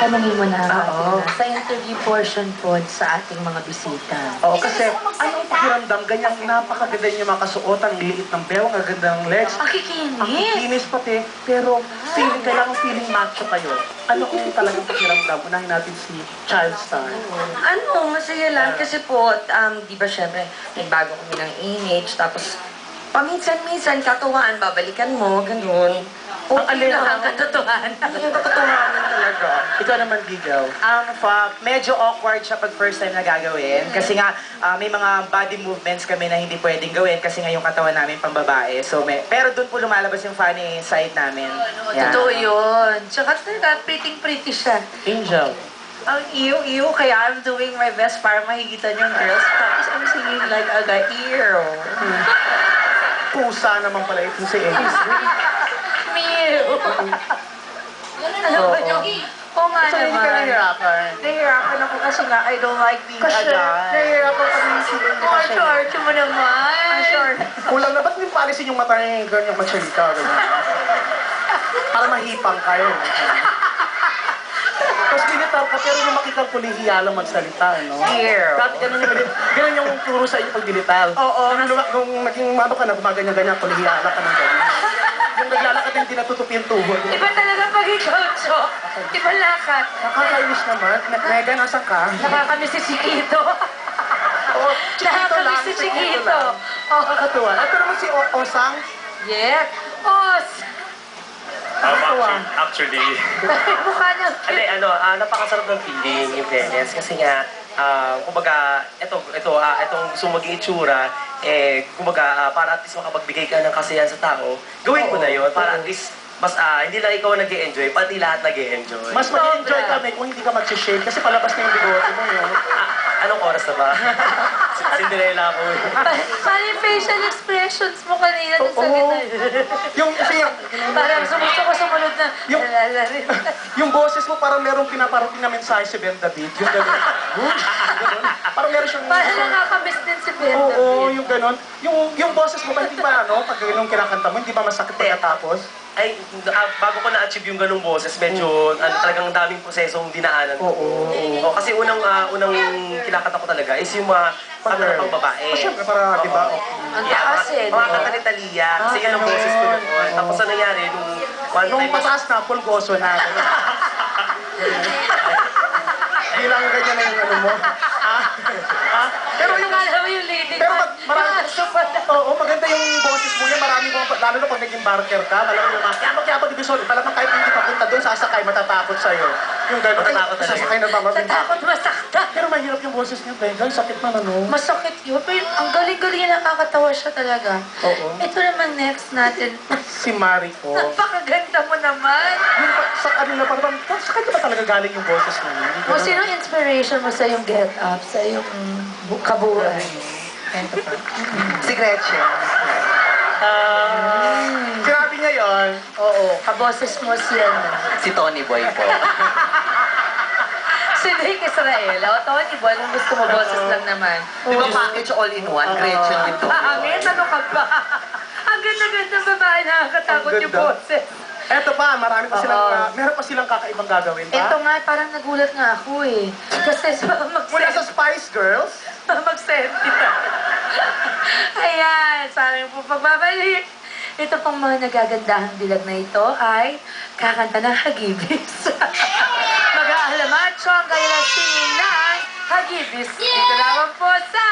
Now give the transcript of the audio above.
tanungin mo na Oo. sa interview portion po sa ating mga bisita. Oo, kasi anong pakiramdam? Ganyang napakaganda niyo makasuot, ang liit ng bewang, ang ganda ng legs. Ang Ang kikinis! kikinis pati, pero kailangan feeling macho kayo. Ano kung talagang pakiramdam? Unahin natin si Child Star. Ano, masaya lang kasi po, di ba syempre, nagbago kami ng image, tapos paminsan-minsan, katuwaan, babalikan mo, ganun. Okay lang ang katotohanan. Ang katotohanan talaga. Ikaw naman, Gigaw. Medyo awkward siya pag first time na gagawin. Kasi nga, may mga body movements kami na hindi pwedeng gawin kasi nga yung katawan namin pambabae. So, pero doon po lumalabas yung funny side namin. Yeah. Totoo yun. Tsaka talaga, pretty siya. Angel. Ang iyo, kaya I'm doing my best para mahigitan yung girls. Tapos I'm singing like a guy, ew. Pusa naman pala ito si Angel. Mew. Alam mo nyo? Oo nga So, hindi ka naman. nahihirapan. Nahihirapan ako kasi nga, I don't like being a Kasi, guy. nahihirapan kami yung feeling niya Oh, kasi. George mo naman. Sure. Kulang na, ba't yung paalisin yung mata niya yung ganyang magsalita? Para mahipang kayo. Tapos binitar ka, pero yung makikang kulihiya lang magsalita, no? Ew. Dati ganun yung turo sa inyo pag binitar. Oo. Nung naging ano ka na, gumaganyan-ganyan, kulihiya lang ka ng ganyan. Yung naglalakad yung tinatutupi yung tuhod. Iba talaga pag ikaw, Cho. Iba lakad. Nakakainis naman. Megan, nasan ka? Nakakamiss si Chiquito. Oh, Chiquito lang. Nakakamiss si Chiquito. Oh. Nakakatuwa. Ito naman si Osang. Yeah. Os. Actually, Mukha niya. napakasarap ng feeling, in fairness. Kasi nga, kumbaga, itong gusto maging itsura, kumbaga, para at least makapagbigay ka ng kasiyahan sa tao, gawin mo na yun, para at least, mas, hindi lang ikaw nag-e-enjoy, pati lahat nag-e-enjoy. Mas mag-enjoy kami kung hindi ka mag-shave kasi palabas na yung bigote mo yun. Anong oras na ba? Cinderella ako. Parang yung facial expressions mo kanina dun sa Oo. gitna. Yung, kasi Parang sumunod na. Yung- Lalala rin. yung boses mo parang merong pinaparating na mensahe si Ben David. Yung gano'n. Ganun. Parang meron siyang... Parang nakakamiss din si Ben Oo, David. yung gano'n. Yung boses mo ba hindi ba pag ganun kinakanta mo, hindi ba masakit pagkatapos? Ay, bago ko na-achieve yung ganung boses, medyo talagang daming prosesong dinaanan ko. Oo. Kasi unang kinakanta ko talaga is yung mga kanta ng pang-babae. Siyempre, para, di ba? Ang taas eh. Mga kanta ni Thalia. Kasi yan ang boses ko noon. Tapos ano nangyari, nung one Nung time, mataas na, pulgoso na. Hindi lang ganyan na yung ano mo. Pero yung... Alam mo yung lady. Pero marami... Aso pa na. Oo, maganda yung boses mo niya. Marami mo, lalo na pag naging barker ka, malamang yung mga kiyabag-kiyabag division. Malamang kahit hindi papunta doon, sasakay, matatakot sa'yo. Yung gano'n, Matatakot talaga. sasakay na ba? Natakot masakta. Pero mahirap yung boses niya, Tegan. Sakit man, ano? Masakit yun. Pero ang galing-galing nakakatawa siya talaga. Oo. Ito naman next natin. Si Mariko. Napakaganda mo naman. Yung sa kanila, parang, sa kanya ba talaga galing yung boses mo? O sino inspiration mo sa yung get up, sa yung kabuuan? Si Gretchen. Sinabi niya yun. Oo, kaboses mo siya na. Si Tony Boy po. Si Nick Israel. O, Tony Boy, kung gusto mo boses lang naman. Di ba package all-in-one? Gretchen din to. Pangit, ano ka ba? Ang ganda-ganda babae, nakakatakot Ang yung ganda. boses. Eto pa, marami pa silang, Oo. meron pa silang kakaibang gagawin pa. Ito nga, parang nagulat nga ako eh. Kasi Mula sa Spice Girls, mag-senti na. Ayan, sabi po pagbabalik. Ito pong mga nagagandahang dilag na ito ay kakanta ng Hagibis. Mag-aalamacho ang kailang singing ng Hagibis. Dito naman po sa